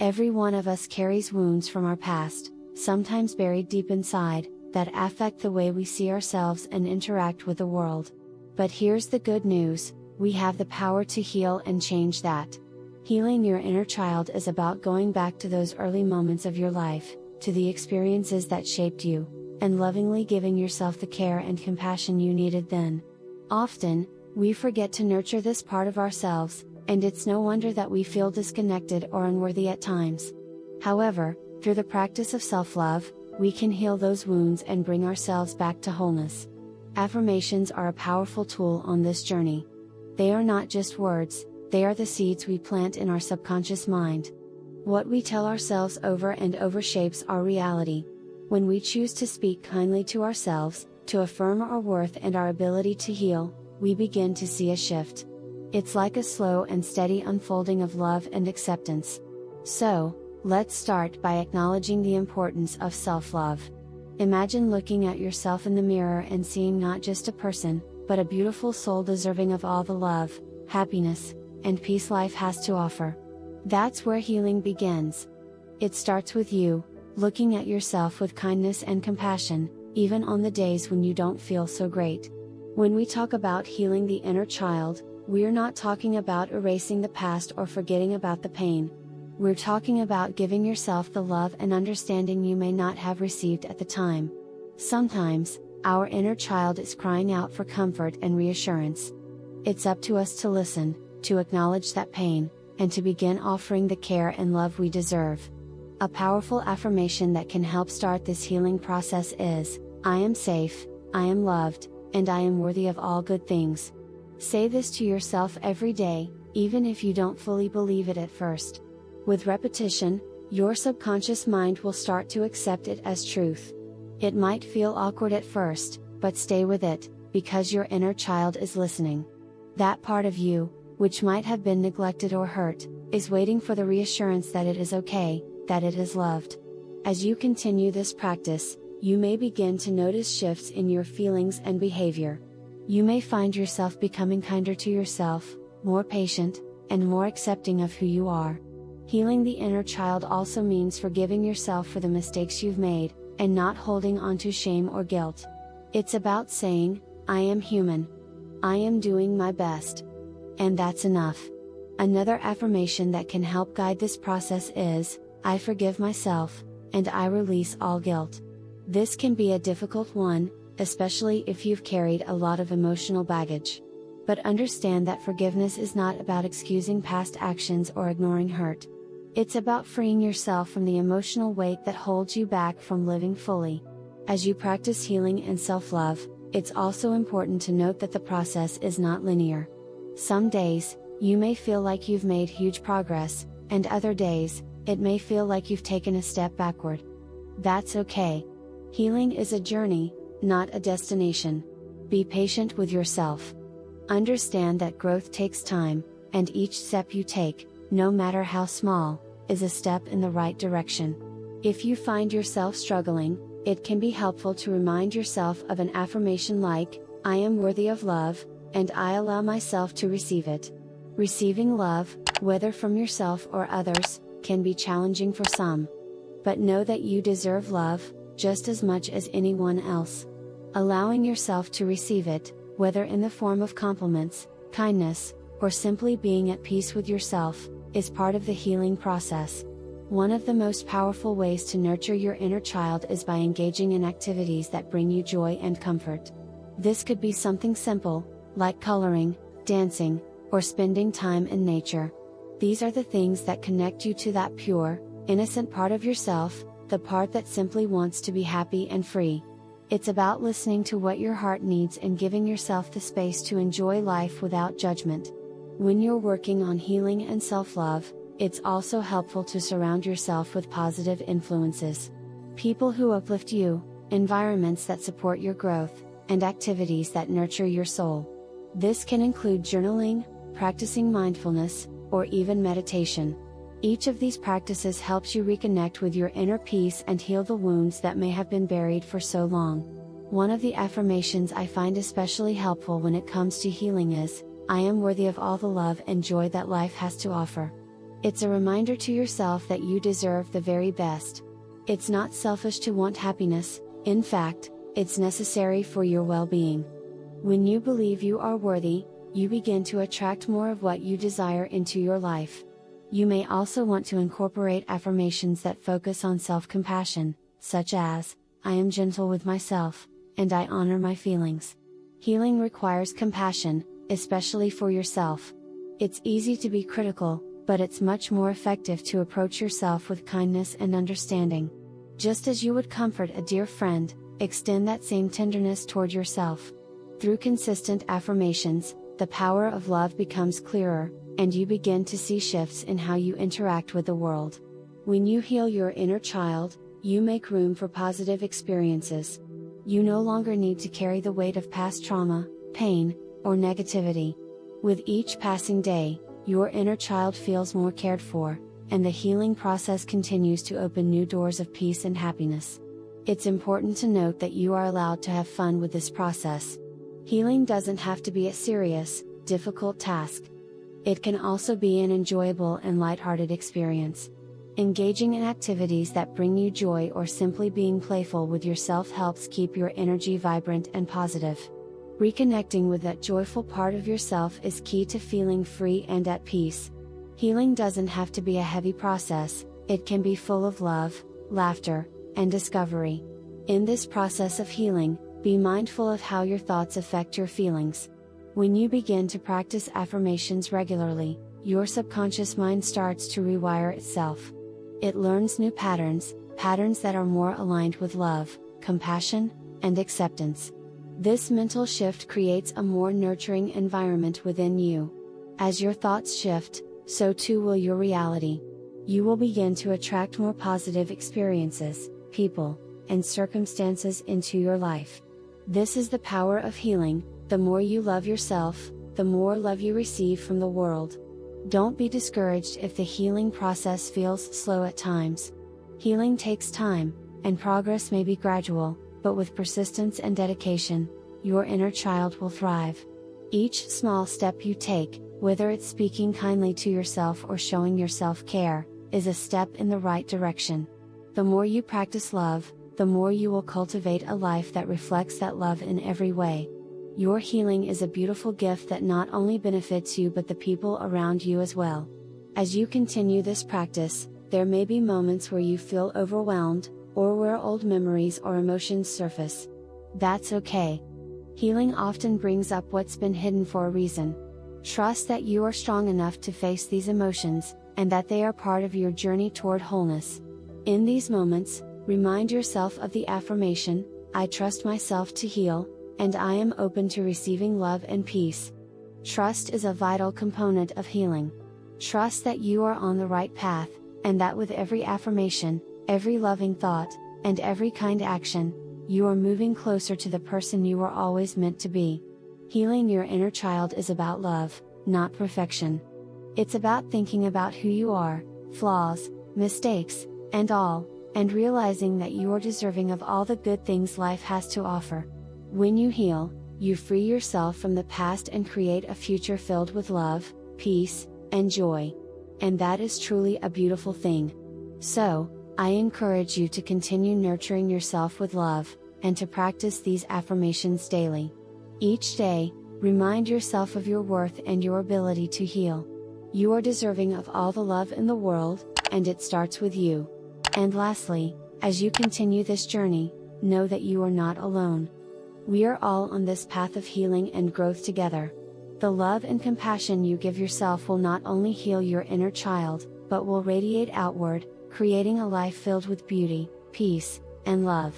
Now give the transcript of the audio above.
Every one of us carries wounds from our past, sometimes buried deep inside, that affect the way we see ourselves and interact with the world. But here's the good news: we have the power to heal and change that. Healing your inner child is about going back to those early moments of your life, to the experiences that shaped you, and lovingly giving yourself the care and compassion you needed then. Often, we forget to nurture this part of ourselves, and it's no wonder that we feel disconnected or unworthy at times. However, through the practice of self-love, we can heal those wounds and bring ourselves back to wholeness. Affirmations are a powerful tool on this journey. They are not just words, they are the seeds we plant in our subconscious mind. What we tell ourselves over and over shapes our reality. When we choose to speak kindly to ourselves, to affirm our worth and our ability to heal, we begin to see a shift. It's like a slow and steady unfolding of love and acceptance. So, let's start by acknowledging the importance of self-love. Imagine looking at yourself in the mirror and seeing not just a person, but a beautiful soul deserving of all the love, happiness, and peace life has to offer. That's where healing begins. It starts with you, looking at yourself with kindness and compassion, even on the days when you don't feel so great. When we talk about healing the inner child, we're not talking about erasing the past or forgetting about the pain. We're talking about giving yourself the love and understanding you may not have received at the time. Sometimes, our inner child is crying out for comfort and reassurance. It's up to us to listen, to acknowledge that pain, and to begin offering the care and love we deserve. A powerful affirmation that can help start this healing process is, "I am safe, I am loved, and I am worthy of all good things." Say this to yourself every day, even if you don't fully believe it at first. With repetition, your subconscious mind will start to accept it as truth. It might feel awkward at first, but stay with it, because your inner child is listening. That part of you, which might have been neglected or hurt, is waiting for the reassurance that it is okay, that it is loved. As you continue this practice, you may begin to notice shifts in your feelings and behavior. You may find yourself becoming kinder to yourself, more patient, and more accepting of who you are. Healing the inner child also means forgiving yourself for the mistakes you've made, and not holding on to shame or guilt. It's about saying, "I am human. I am doing my best. And that's enough." Another affirmation that can help guide this process is, "I forgive myself, and I release all guilt." This can be a difficult one, especially if you've carried a lot of emotional baggage. But understand that forgiveness is not about excusing past actions or ignoring hurt. It's about freeing yourself from the emotional weight that holds you back from living fully. As you practice healing and self-love, it's also important to note that the process is not linear. Some days, you may feel like you've made huge progress, and other days, it may feel like you've taken a step backward. That's okay. Healing is a journey, not a destination. Be patient with yourself. Understand that growth takes time, and each step you take, no matter how small, is a step in the right direction. If you find yourself struggling, it can be helpful to remind yourself of an affirmation like, "I am worthy of love, and I allow myself to receive it." Receiving love, whether from yourself or others, can be challenging for some. But know that you deserve love, just as much as anyone else. Allowing yourself to receive it, whether in the form of compliments, kindness, or simply being at peace with yourself, is part of the healing process. One of the most powerful ways to nurture your inner child is by engaging in activities that bring you joy and comfort. This could be something simple, like coloring, dancing, or spending time in nature. These are the things that connect you to that pure, innocent part of yourself, the part that simply wants to be happy and free. It's about listening to what your heart needs and giving yourself the space to enjoy life without judgment. When you're working on healing and self-love, it's also helpful to surround yourself with positive influences. People who uplift you, environments that support your growth, and activities that nurture your soul. This can include journaling, practicing mindfulness, or even meditation. Each of these practices helps you reconnect with your inner peace and heal the wounds that may have been buried for so long. One of the affirmations I find especially helpful when it comes to healing is, "I am worthy of all the love and joy that life has to offer." It's a reminder to yourself that you deserve the very best. It's not selfish to want happiness, in fact, it's necessary for your well-being. When you believe you are worthy, you begin to attract more of what you desire into your life. You may also want to incorporate affirmations that focus on self-compassion, such as, I am gentle with myself, and I honor my feelings. Healing requires compassion, especially for yourself. It's easy to be critical, but it's much more effective to approach yourself with kindness and understanding. Just as you would comfort a dear friend, extend that same tenderness toward yourself. Through consistent affirmations, the power of love becomes clearer, and you begin to see shifts in how you interact with the world. When you heal your inner child, you make room for positive experiences. You no longer need to carry the weight of past trauma, pain, or negativity. With each passing day, your inner child feels more cared for, and the healing process continues to open new doors of peace and happiness. It's important to note that you are allowed to have fun with this process. Healing doesn't have to be a serious, difficult task. It can also be an enjoyable and lighthearted experience. Engaging in activities that bring you joy or simply being playful with yourself helps keep your energy vibrant and positive. Reconnecting with that joyful part of yourself is key to feeling free and at peace. Healing doesn't have to be a heavy process, it can be full of love, laughter, and discovery. In this process of healing, be mindful of how your thoughts affect your feelings. When you begin to practice affirmations regularly, your subconscious mind starts to rewire itself. It learns new patterns that are more aligned with love, compassion, and acceptance. This mental shift creates a more nurturing environment within you. As your thoughts shift, so too will your reality. You will begin to attract more positive experiences, people, and circumstances into your life. This is the power of healing. The more you love yourself, the more love you receive from the world. Don't be discouraged if the healing process feels slow at times. Healing takes time, and progress may be gradual, but with persistence and dedication, your inner child will thrive. Each small step you take, whether it's speaking kindly to yourself or showing yourself care, is a step in the right direction. The more you practice love, the more you will cultivate a life that reflects that love in every way. Your healing is a beautiful gift that not only benefits you but the people around you as well. As you continue this practice, there may be moments where you feel overwhelmed, or where old memories or emotions surface. That's okay. Healing often brings up what's been hidden for a reason. Trust that you are strong enough to face these emotions, and that they are part of your journey toward wholeness. In these moments, remind yourself of the affirmation, I trust myself to heal, and I am open to receiving love and peace. Trust is a vital component of healing. Trust that you are on the right path, and that with every affirmation, every loving thought, and every kind action, you are moving closer to the person you were always meant to be. Healing your inner child is about love, not perfection. It's about thinking about who you are, flaws, mistakes, and all, and realizing that you are deserving of all the good things life has to offer. When you heal, you free yourself from the past and create a future filled with love, peace, and joy. And that is truly a beautiful thing. So, I encourage you to continue nurturing yourself with love, and to practice these affirmations daily. Each day, remind yourself of your worth and your ability to heal. You are deserving of all the love in the world, and it starts with you. And lastly, as you continue this journey, know that you are not alone. We are all on this path of healing and growth together. The love and compassion you give yourself will not only heal your inner child, but will radiate outward, creating a life filled with beauty, peace, and love.